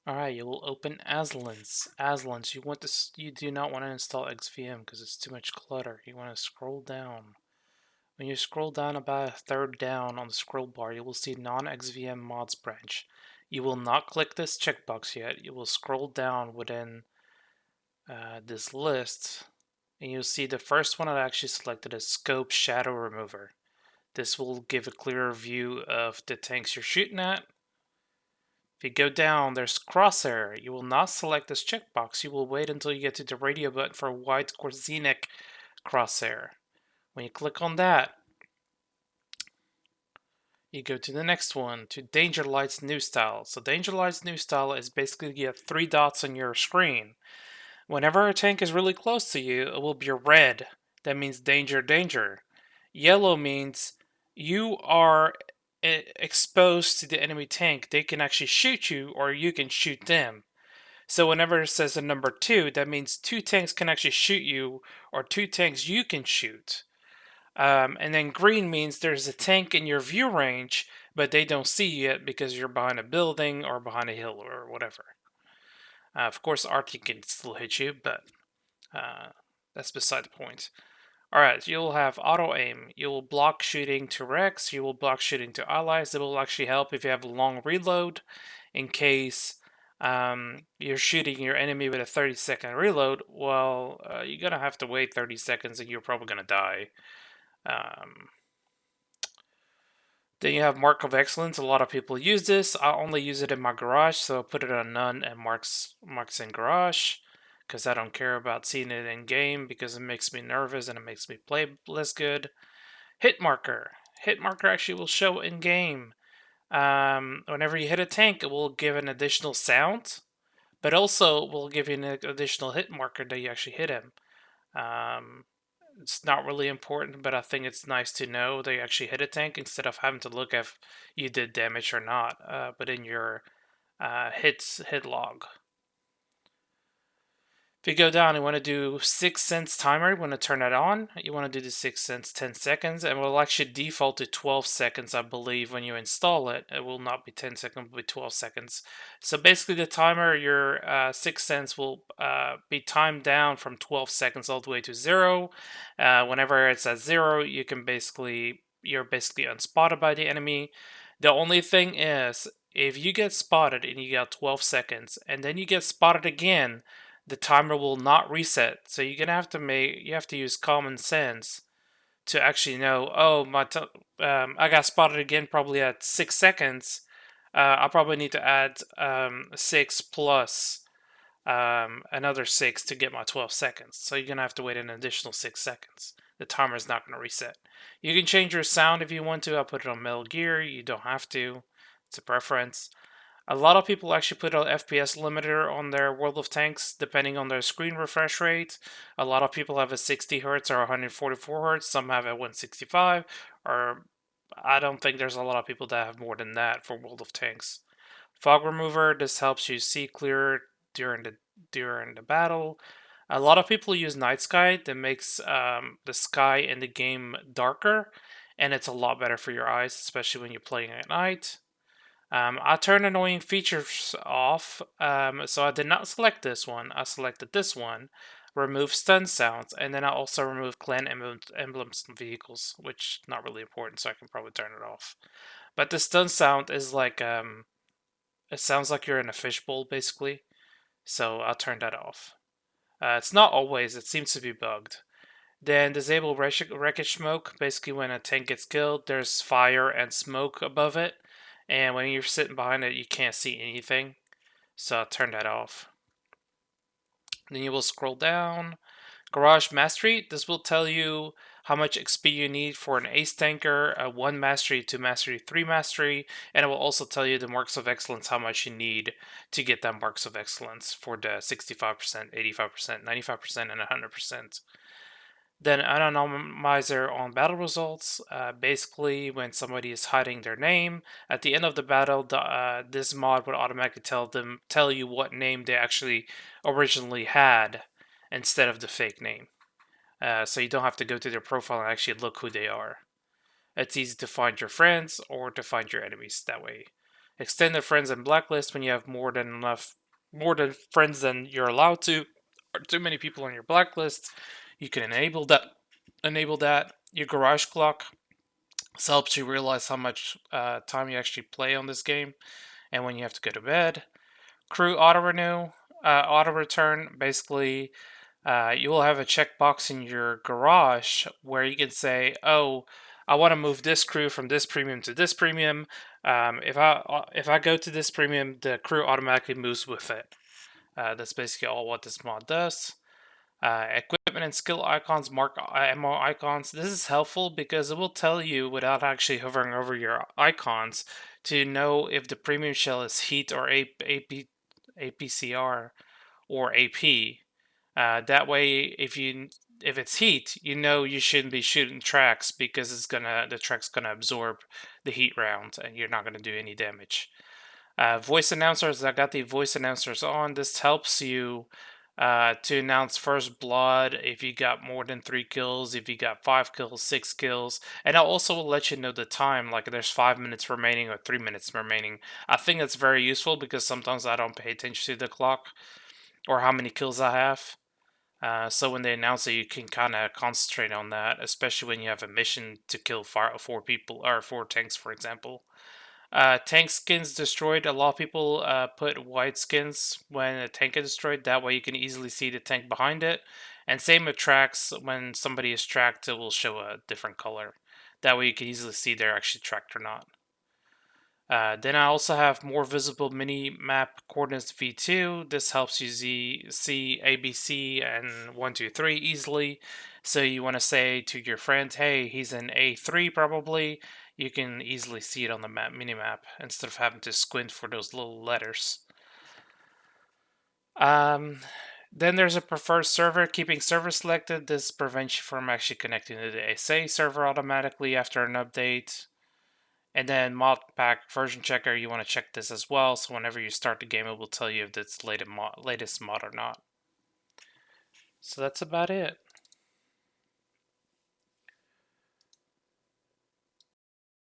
All right, you will open Aslins. Aslins, you do not want to install XVM because it's too much clutter. You want to scroll down. When you scroll down about a third down on the scroll bar, you will see non-XVM mods branch. You will not click this checkbox yet. You will scroll down within this list, and you'll see the first one I actually selected is Scope Shadow Remover. This will give a clearer view of the tanks you're shooting at. If you go down, there's Crosshair. You will not select this checkbox. You will wait until you get to the radio button for Wide Korsinic Crosshair. When you click on that, you go to the next one, to Danger Light's new style. So Danger Light's new style is basically you have 3 dots on your screen. Whenever a tank is really close to you, it will be red. That means danger, danger. Yellow means you are exposed to the enemy tank. They can actually shoot you or you can shoot them. So whenever it says a number 2, that means 2 tanks can actually shoot you or 2 tanks you can shoot. And then green means there's a tank in your view range, but they don't see you yet because you're behind a building or behind a hill or whatever. Of course, Arctic can still hit you, but that's beside the point. Alright, you'll have auto aim. You'll block shooting to Rex. You will block shooting to allies. It will actually help if you have a long reload in case you're shooting your enemy with a 30-second reload. Well, you're going to have to wait 30 seconds and you're probably going to die. Um, then you have Mark of Excellence. A lot of people use this. I only use it in my garage, so I put it on none and marks in garage because I don't care about seeing it in game because it makes me nervous and it makes me play less good. Hit marker. Hit marker actually will show in game. Whenever you hit a tank, it will give an additional sound, but also will give you an additional hit marker that you actually hit him. Um, it's not really important, but I think it's nice to know that you actually hit a tank instead of having to look if you did damage or not, but in your hit log. If you go down, you want to do 6 cents timer, you want to turn that on. You want to do the 6 cents 10 seconds, and it will actually default to 12 seconds, I believe, when you install it. It will not be 10 seconds, it will be 12 seconds. So basically, the timer, your 6 cents will be timed down from 12 seconds all the way to 0. Whenever it's at 0, you're basically unspotted by the enemy. The only thing is, if you get spotted and you got 12 seconds, and then you get spotted again, the timer will not reset. So you're gonna have to use common sense to actually know. Oh, I got spotted again, probably at 6 seconds. I probably need to add 6 plus another 6 to get my 12 seconds. So you're gonna have to wait an additional 6 seconds. The timer is not gonna reset. You can change your sound if you want to. I'll put it on Metal Gear. You don't have to. It's a preference. A lot of people actually put an FPS limiter on their World of Tanks depending on their screen refresh rate. A lot of people have a 60 hertz or 144 hertz. Some have a 165, or I don't think there's a lot of people that have more than that for World of Tanks. Fog remover. This helps you see clearer during the battle. A lot of people use night sky that makes the sky in the game darker, and it's a lot better for your eyes, especially when you're playing at night. I turned annoying features off, so I did not select this one. I selected this one, remove stun sounds, and then I also removed clan emblems and vehicles, which not really important, so I can probably turn it off. But the stun sound is like, it sounds like you're in a fishbowl, basically, so I'll turn that off. It's not always, it seems to be bugged. Then disable wreckage smoke. Basically, when a tank gets killed, there's fire and smoke above it, and when you're sitting behind it, you can't see anything. So I'll turn that off. Then you will scroll down. Garage Mastery. This will tell you how much XP you need for an ace tanker, a 1 mastery, 2 mastery, 3 mastery, and it will also tell you the marks of excellence, how much you need to get that marks of excellence for the 65%, 85%, 95%, and 100%. Then anonymizer on battle results. Basically, when somebody is hiding their name at the end of the battle, this mod would automatically tell you what name they actually originally had instead of the fake name. So you don't have to go to their profile and actually look who they are. It's easy to find your friends or to find your enemies that way. Extended friends and blacklist when you have more than friends than you're allowed to, or too many people on your blacklist. You can enable that. Your garage clock. This helps you realize how much time you actually play on this game and when you have to go to bed. Crew auto renew, auto return. Basically, you will have a checkbox in your garage where you can say, "Oh, I want to move this crew from this premium to this premium. If I go to this premium, the crew automatically moves with it." That's basically all what this mod does. Equipment and skill icons mark ammo icons. This is helpful because it will tell you without actually hovering over your icons to know if the premium shell is heat or APCR or AP. That way, if it's heat, you know you shouldn't be shooting tracks because the track's gonna absorb the heat round and you're not gonna do any damage. Voice announcers, I got the voice announcers on. This helps you to announce first blood if you got more than 3 kills, if you got 5 kills, 6 kills, and I'll also let you know the time, like there's 5 minutes remaining or 3 minutes remaining. I think that's very useful because sometimes I don't pay attention to the clock or how many kills I have. So when they announce it, you can kind of concentrate on that, especially when you have a mission to kill 4 people or 4 tanks, for example. Tank skins destroyed. A lot of people put white skins when a tank is destroyed. That way you can easily see the tank behind it. And same with tracks. When somebody is tracked, it will show a different color. That way you can easily see they're actually tracked or not. Then I also have more visible mini map coordinates v2. This helps you see ABC and 1, 2, 3 easily. So you want to say to your friend, hey, he's in A3 probably. You can easily see it on the mini map instead of having to squint for those little letters. Then there's a preferred server. Keeping server selected, this prevents you from actually connecting to the SA server automatically after an update. And then mod pack version checker, you want to check this as well. So whenever you start the game, it will tell you if it's latest mod or not. So that's about it.